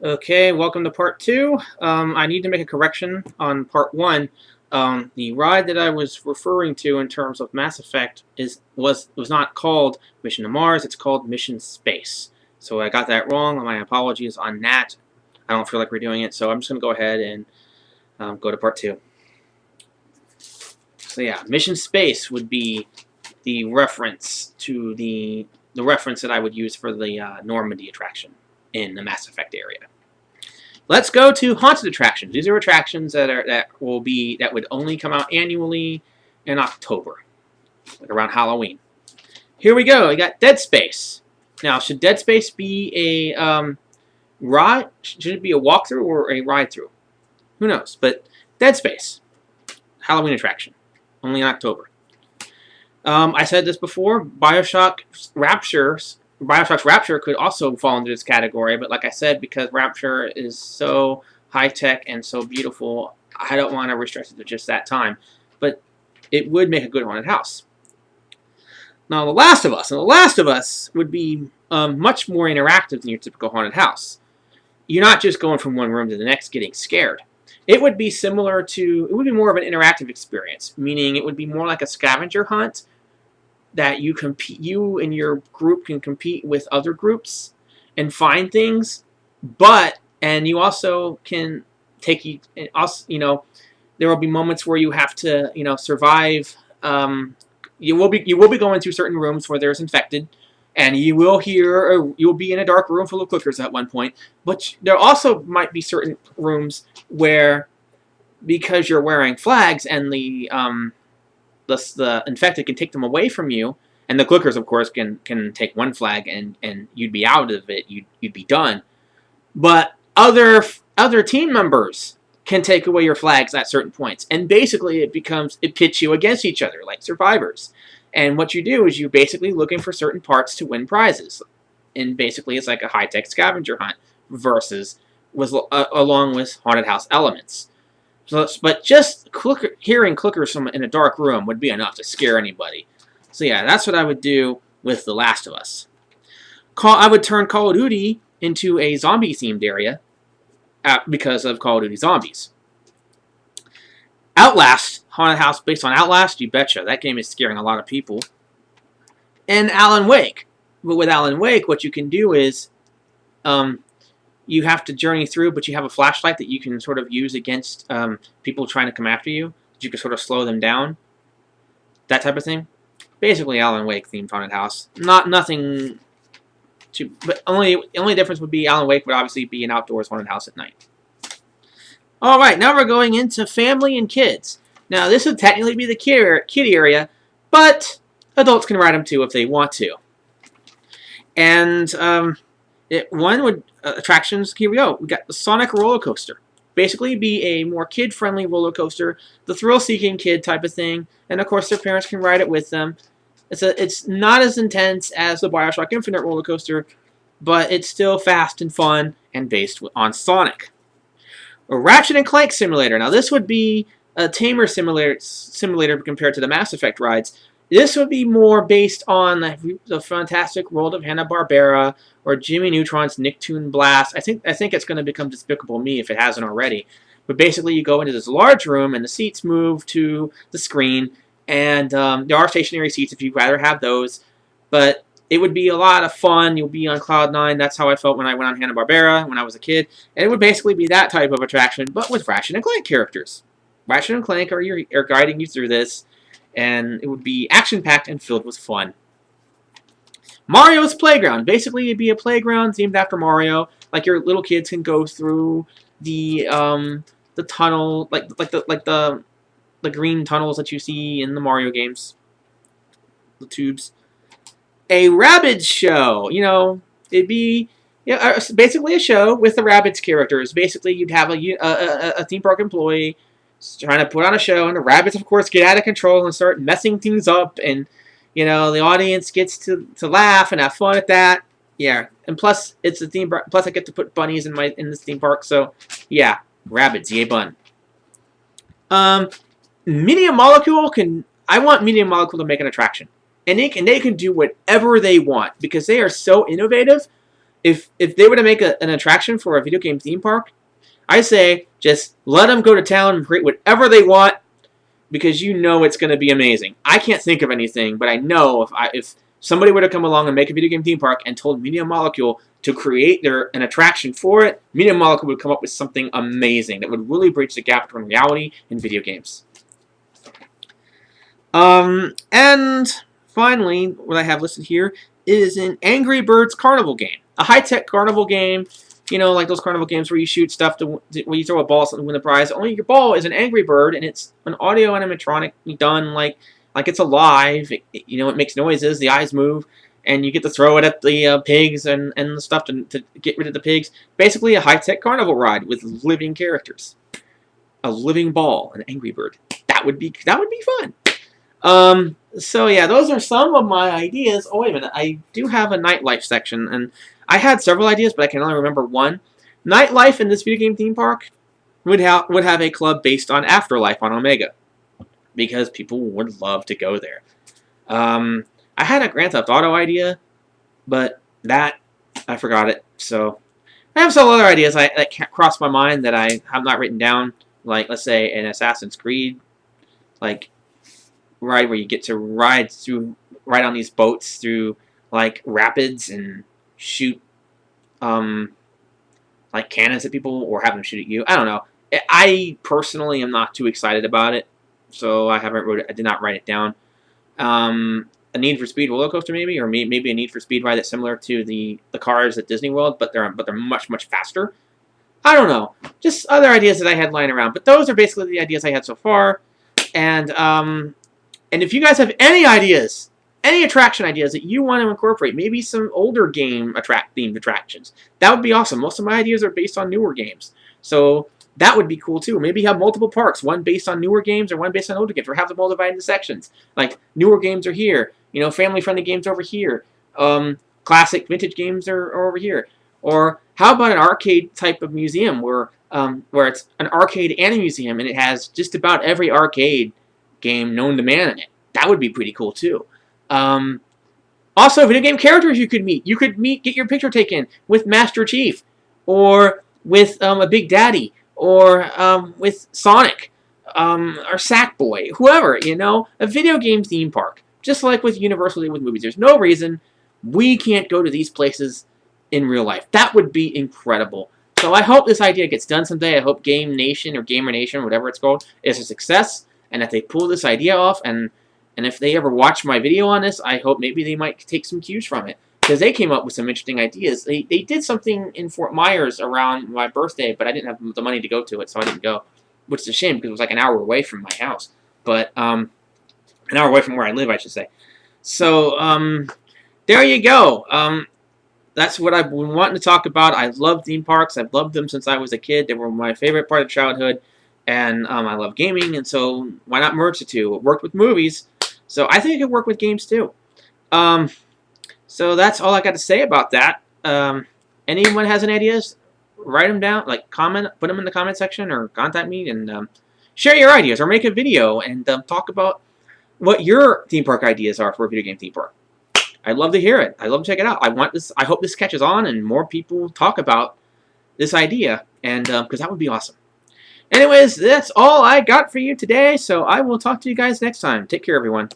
Okay, welcome to part two. I need to make a correction on part one. The ride that I was referring to in terms of Mass Effect was not called Mission to Mars. It's called Mission Space. So I got that wrong. My apologies on that. I don't feel like redoing it, so I'm just going to go ahead and go to part two. So yeah, Mission Space would be the reference to the reference that I would use for the Normandy attraction in the Mass Effect area. Let's go to haunted attractions. These are attractions that would only come out annually in October, like around Halloween. Here we go. We got Dead Space. Now, should Dead Space be a ride? Should it be a walkthrough or a ride through? Who knows? But Dead Space, Halloween attraction, only in October. I said this before. Bioshock's Rapture could also fall into this category, but like I said, because Rapture is so high-tech and so beautiful, I don't want to restrict it to just that time. But it would make a good haunted house. Now, The Last of Us. And The Last of Us would be much more interactive than your typical haunted house. You're not just going from one room to the next getting scared. It would be more of an interactive experience, meaning it would be more like a scavenger hunt that you and your group can compete with other groups and find things, and you also can there will be moments where you have to, survive. You will be going through certain rooms where there's infected, and you'll be in a dark room full of clickers at one point. But there also might be certain rooms where, because you're wearing flags and the infected can take them away from you, and the clickers, of course, can take one flag and you'd be out of it. You'd be done. But other team members can take away your flags at certain points, and basically it pits you against each other like survivors. And what you do is you're basically looking for certain parts to win prizes, and basically it's like a high-tech scavenger hunt along with haunted house elements. But just hearing clickers in a dark room would be enough to scare anybody. So yeah, that's what I would do with The Last of Us. I would turn Call of Duty into a zombie-themed area because of Call of Duty Zombies. Outlast, haunted house based on Outlast, you betcha. That game is scaring a lot of people. And Alan Wake. But with Alan Wake, what you can do is you have to journey through, but you have a flashlight that you can sort of use against people trying to come after you. You can sort of slow them down. That type of thing. Basically, Alan Wake themed haunted house. Nothing too, but the only difference would be Alan Wake would obviously be an outdoors haunted house at night. All right, now we're going into family and kids. Now, this would technically be the kiddie area, but adults can ride them too if they want to. And attractions, here we go. We got the Sonic roller coaster. Basically be a more kid-friendly roller coaster, the thrill-seeking kid type of thing, and of course their parents can ride it with them. It's not as intense as the Bioshock Infinite roller coaster, but it's still fast and fun and based on Sonic. A Ratchet and Clank simulator. Now this would be a tamer simulator compared to the Mass Effect rides. This would be more based on the fantastic world of Hanna-Barbera or Jimmy Neutron's Nicktoon Blast. I think it's going to become Despicable Me if it hasn't already. But basically, you go into this large room, and the seats move to the screen, and there are stationary seats if you'd rather have those. But it would be a lot of fun. You'll be on Cloud 9. That's how I felt when I went on Hanna-Barbera when I was a kid. And it would basically be that type of attraction, but with Ratchet and Clank characters. Ratchet and Clank are guiding you through this. And it would be action-packed and filled with fun. Mario's Playground. Basically, it'd be a playground themed after Mario. Like your little kids can go through the tunnel, like the green tunnels that you see in the Mario games, the tubes. A Rabbids show. It'd be basically a show with the Rabbids characters. Basically, you'd have a theme park employee trying to put on a show, and the rabbits, of course, get out of control and start messing things up, and the audience gets to laugh and have fun at that. Yeah, and plus it's a theme park. Plus, I get to put bunnies in this theme park, so yeah, rabbits, yay bun. Media Molecule I want Media Molecule to make an attraction, and they can do whatever they want because they are so innovative. if they were to make an attraction for a video game theme park, I say just let them go to town and create whatever they want, because you know it's going to be amazing. I can't think of anything, but I know if somebody were to come along and make a video game theme park and told Media Molecule to create an attraction for it, Media Molecule would come up with something amazing that would really bridge the gap between reality and video games. And finally, what I have listed here is an Angry Birds carnival game. A high-tech carnival game, you know, like those carnival games where you shoot stuff where you throw a ball at something to win the prize. Only your ball is an Angry Bird, and it's an audio animatronic done like it's alive. You know, it makes noises, the eyes move, and you get to throw it at the pigs and the stuff to get rid of the pigs. Basically, a high-tech carnival ride with living characters. A living ball, an Angry Bird. That would be fun. So yeah, those are some of my ideas. Oh, wait a minute. I do have a nightlife section, and I had several ideas, but I can only remember one. Nightlife in this video game theme park would have a club based on Afterlife on Omega, because people would love to go there. I had a Grand Theft Auto idea, but I forgot it. So I have some other ideas that crossed my mind that I have not written down, like, let's say, an Assassin's Creed, like, ride where you get to ride on these boats through like rapids and shoot like cannons at people or have them shoot at you. I don't know. I personally am not too excited about it, so I did not write it down. A Need for Speed roller coaster maybe, or maybe a Need for Speed ride that's similar to the cars at Disney World, but they're much faster. I don't know. Just other ideas that I had lying around, but those are basically the ideas I had so far. And if you guys have any ideas, any attraction ideas that you want to incorporate, maybe some older game themed attractions, that would be awesome. Most of my ideas are based on newer games, so that would be cool too. Maybe have multiple parks, one based on newer games or one based on older games, or have them all divided into sections. Like newer games are here, you know, family-friendly games over here, classic vintage games are over here. Or how about an arcade type of museum where it's an arcade and a museum, and it has just about every arcade game known to man in it. That would be pretty cool too. Also, video game characters you could meet. You could get your picture taken with Master Chief, or with a Big Daddy, or with Sonic, or Sackboy, whoever, you know. A video game theme park. Just like with Universal did with movies. There's no reason we can't go to these places in real life. That would be incredible. So I hope this idea gets done someday. I hope Game Nation or Gamer Nation, whatever it's called, is a success, and that they pull this idea off, and if they ever watch my video on this, I hope maybe they might take some cues from it, because they came up with some interesting ideas. They did something in Fort Myers around my birthday, but I didn't have the money to go to it, so I didn't go, which is a shame, because it was like an hour away from my house, but an hour away from where I live, I should say. So there you go. That's what I've been wanting to talk about. I love theme parks. I've loved them since I was a kid. They were my favorite part of childhood. And I love gaming, and so why not merge the two? It worked with movies, so I think it could work with games too. So that's all I got to say about that. Anyone has any ideas, write them down, like comment, put them in the comment section, or contact me, and share your ideas, or make a video, and talk about what your theme park ideas are for a video game theme park. I'd love to hear it. I'd love to check it out. I hope this catches on, and more people talk about this idea, and because that would be awesome. Anyways, that's all I got for you today, so I will talk to you guys next time. Take care, everyone.